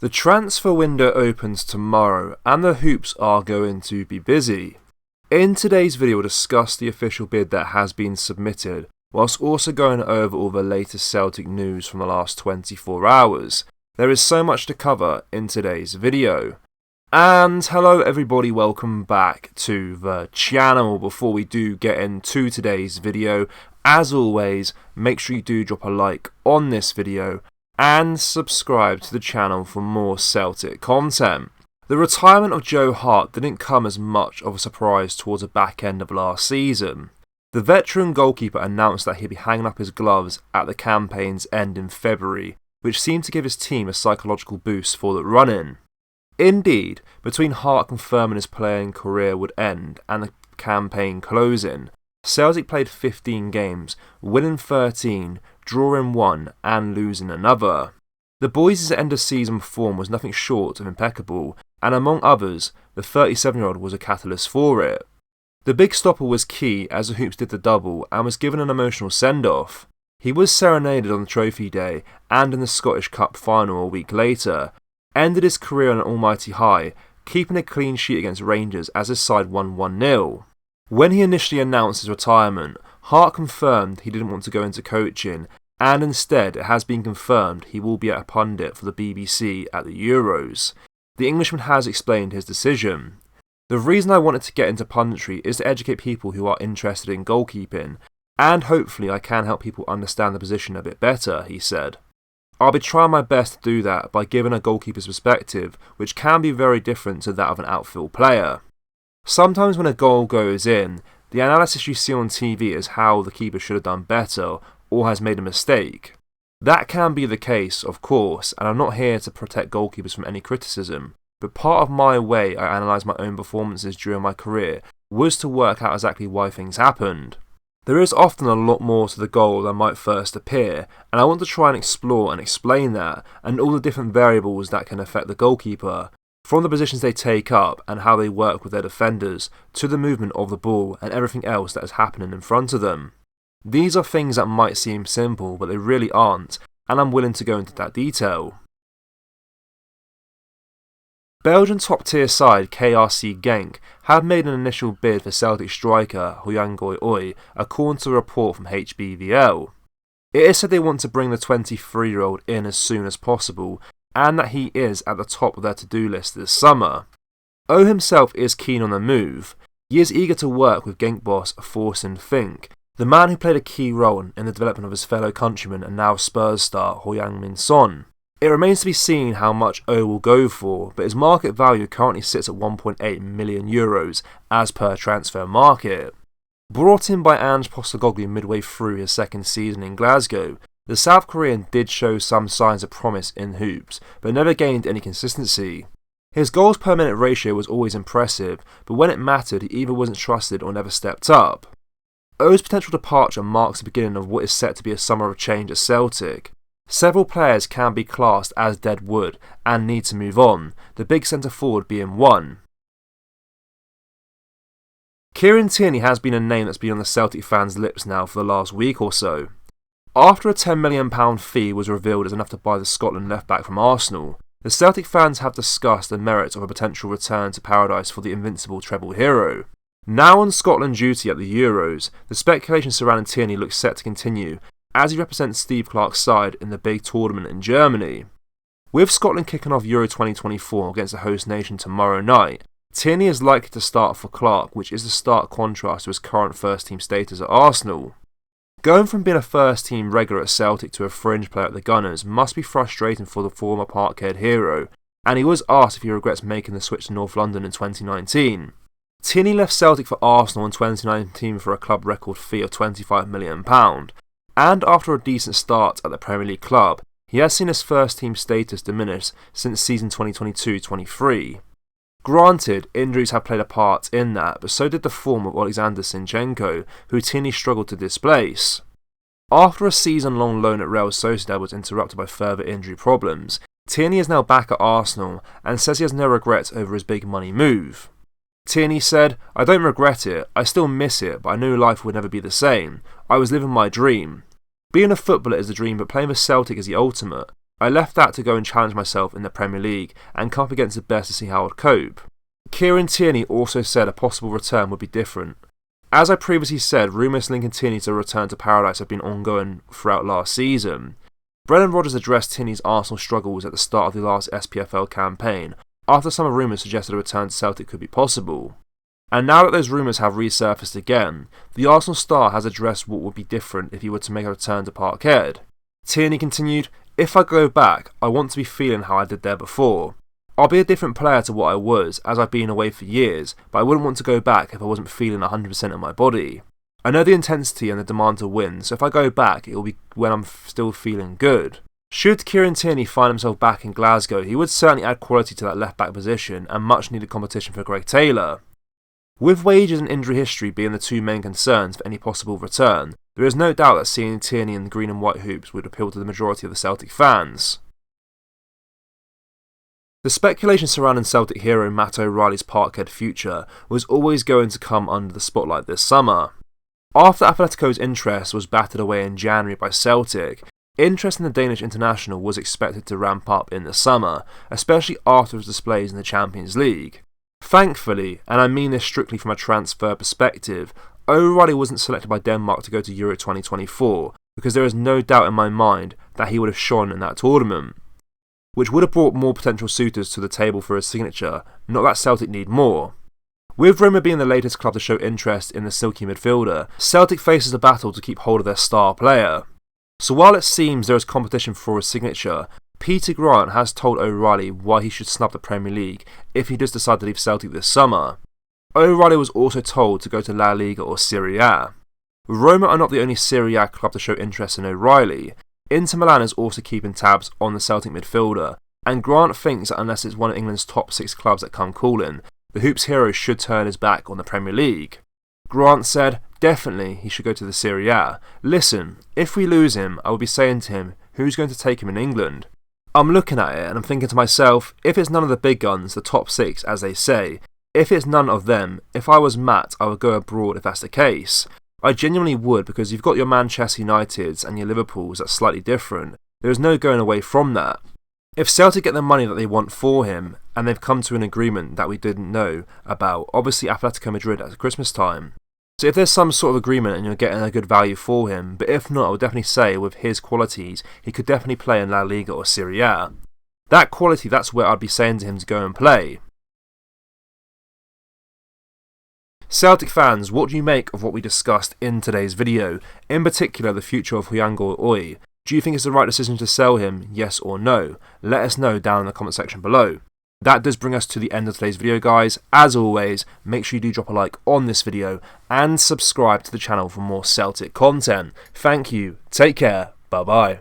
The transfer window opens tomorrow and the hoops are going to be busy. In today's video we'll discuss the official bid that has been submitted, whilst also going over all the latest Celtic news from the last 24 hours. There is so much to cover in today's video. And hello everybody, welcome back to the channel. Before we do get into today's video, as always, make sure you do drop a like on this video and subscribe to the channel for more Celtic content. The retirement of Joe Hart didn't come as much of a surprise towards the back end of last season. The veteran goalkeeper announced that he'd be hanging up his gloves at the campaign's end in February, which seemed to give his team a psychological boost for the run-in. Indeed, between Hart confirming his playing career would end and the campaign closing, Celtic played 15 games, winning 13, drawing 1 and losing another. The boys' end-of-season form was nothing short of impeccable, and among others, the 37-year-old was a catalyst for it. The big stopper was key as the Hoops did the double and was given an emotional send-off. He was serenaded on the trophy day and in the Scottish Cup final a week later, ended his career on an almighty high, keeping a clean sheet against Rangers as his side won 1-0. When he initially announced his retirement, Hart confirmed he didn't want to go into coaching, and instead it has been confirmed he will be a pundit for the BBC at the Euros. The Englishman has explained his decision. The reason I wanted to get into punditry is to educate people who are interested in goalkeeping, and hopefully I can help people understand the position a bit better, he said. I'll be trying my best to do that by giving a goalkeeper's perspective, which can be very different to that of an outfield player. Sometimes when a goal goes in, the analysis you see on TV is how the keeper should have done better or has made a mistake. That can be the case, of course, and I'm not here to protect goalkeepers from any criticism, but part of my way I analysed my own performances during my career was to work out exactly why things happened. There is often a lot more to the goal than might first appear, and I want to try and explore and explain that, and all the different variables that can affect the goalkeeper, from the positions they take up and how they work with their defenders, to the movement of the ball and everything else that is happening in front of them. These are things that might seem simple, but they really aren't, and I'm willing to go into that detail. Belgian top-tier side KRC Genk have made an initial bid for Celtic striker Hyeon-gyu, according to a report from HBVL. It is said they want to bring the 23-year-old in as soon as possible, and that he is at the top of their to-do list this summer. O himself is keen on the move. He is eager to work with Genk boss Thorsten Fink, the man who played a key role in the development of his fellow countryman and now Spurs star Heung-min Son. It remains to be seen how much O will go for, but his market value currently sits at €1.8 million as per Transfer Market. Brought in by Ange Postecoglou midway through his second season in Glasgow, the South Korean did show some signs of promise in hoops, but never gained any consistency. His goals per minute ratio was always impressive, but when it mattered he either wasn't trusted or never stepped up. O's potential departure marks the beginning of what is set to be a summer of change at Celtic. Several players can be classed as dead wood and need to move on, the big centre forward being one. Kieran Tierney has been a name that's been on the Celtic fans' lips now for the last week or so. After a £10 million fee was revealed as enough to buy the Scotland left-back from Arsenal, the Celtic fans have discussed the merits of a potential return to paradise for the invincible treble hero. Now on Scotland duty at the Euros, the speculation surrounding Tierney looks set to continue as he represents Steve Clarke's side in the big tournament in Germany. With Scotland kicking off Euro 2024 against the host nation tomorrow night, Tierney is likely to start for Clarke, which is the stark contrast to his current first-team status at Arsenal. Going from being a first-team regular at Celtic to a fringe player at the Gunners must be frustrating for the former Parkhead hero, and he was asked if he regrets making the switch to North London in 2019. Tierney left Celtic for Arsenal in 2019 for a club record fee of £25 million, and after a decent start at the Premier League club, he has seen his first-team status diminish since season 2022-23. Granted, injuries have played a part in that, but so did the form of Alexander Zinchenko, who Tierney struggled to displace. After a season-long loan at Real Sociedad was interrupted by further injury problems, Tierney is now back at Arsenal and says he has no regrets over his big money move. Tierney said, "I don't regret it, I still miss it, but I knew life would never be the same. I was living my dream. Being a footballer is the dream, but playing for Celtic is the ultimate. I left that to go and challenge myself in the Premier League and come up against the best to see how I'd cope. Kieran Tierney also said a possible return would be different. As I previously said, rumours linking Tierney to return to Paradise have been ongoing throughout last season. Brendan Rodgers addressed Tierney's Arsenal struggles at the start of the last SPFL campaign, after some rumours suggested a return to Celtic could be possible. And now that those rumours have resurfaced again, the Arsenal star has addressed what would be different if he were to make a return to Parkhead. Tierney continued, "If I go back, I want to be feeling how I did there before. I'll be a different player to what I was, as I've been away for years, but I wouldn't want to go back if I wasn't feeling 100% of my body. I know the intensity and the demand to win, so if I go back, it will be when I'm still feeling good." Should Kieran Tierney find himself back in Glasgow, he would certainly add quality to that left-back position and much needed competition for Greg Taylor. With wages and injury history being the two main concerns for any possible return, there is no doubt that seeing Tierney in the green and white hoops would appeal to the majority of the Celtic fans. The speculation surrounding Celtic hero Matt O'Reilly's Parkhead future was always going to come under the spotlight this summer. After Atletico's interest was battered away in January by Celtic, interest in the Danish international was expected to ramp up in the summer, especially after his displays in the Champions League. Thankfully, and I mean this strictly from a transfer perspective, O'Reilly wasn't selected by Denmark to go to Euro 2024 because there is no doubt in my mind that he would have shone in that tournament, which would have brought more potential suitors to the table for his signature, not that Celtic need more. With Roma being the latest club to show interest in the silky midfielder, Celtic faces a battle to keep hold of their star player. So while it seems there is competition for his signature, Peter Grant has told O'Reilly why he should snub the Premier League if he does decide to leave Celtic this summer. O'Reilly was also told to go to La Liga or Serie A. Roma are not the only Serie A club to show interest in O'Reilly. Inter Milan is also keeping tabs on the Celtic midfielder, and Grant thinks that unless it's one of England's top 6 clubs that come calling, the Hoops hero should turn his back on the Premier League. Grant said, definitely he should go to the Serie A. Listen, if we lose him, I will be saying to him, who's going to take him in England? I'm looking at it and I'm thinking to myself, if it's none of the big guns, the top 6 as they say, if it's none of them, if I was Matt, I would go abroad if that's the case. I genuinely would, because you've got your Manchester Uniteds and your Liverpools that's slightly different. There is no going away from that. If Celtic get the money that they want for him, and they've come to an agreement that we didn't know about, obviously Atletico Madrid at Christmas time. So if there's some sort of agreement and you're getting a good value for him, but if not, I would definitely say with his qualities, he could definitely play in La Liga or Serie A. That quality, that's where I'd be saying to him to go and play. Celtic fans, what do you make of what we discussed in today's video? In particular, the future of Hyeon-gyu. Do you think it's the right decision to sell him, yes or no? Let us know down in the comment section below. That does bring us to the end of today's video, guys. As always, make sure you do drop a like on this video and subscribe to the channel for more Celtic content. Thank you, take care, bye bye.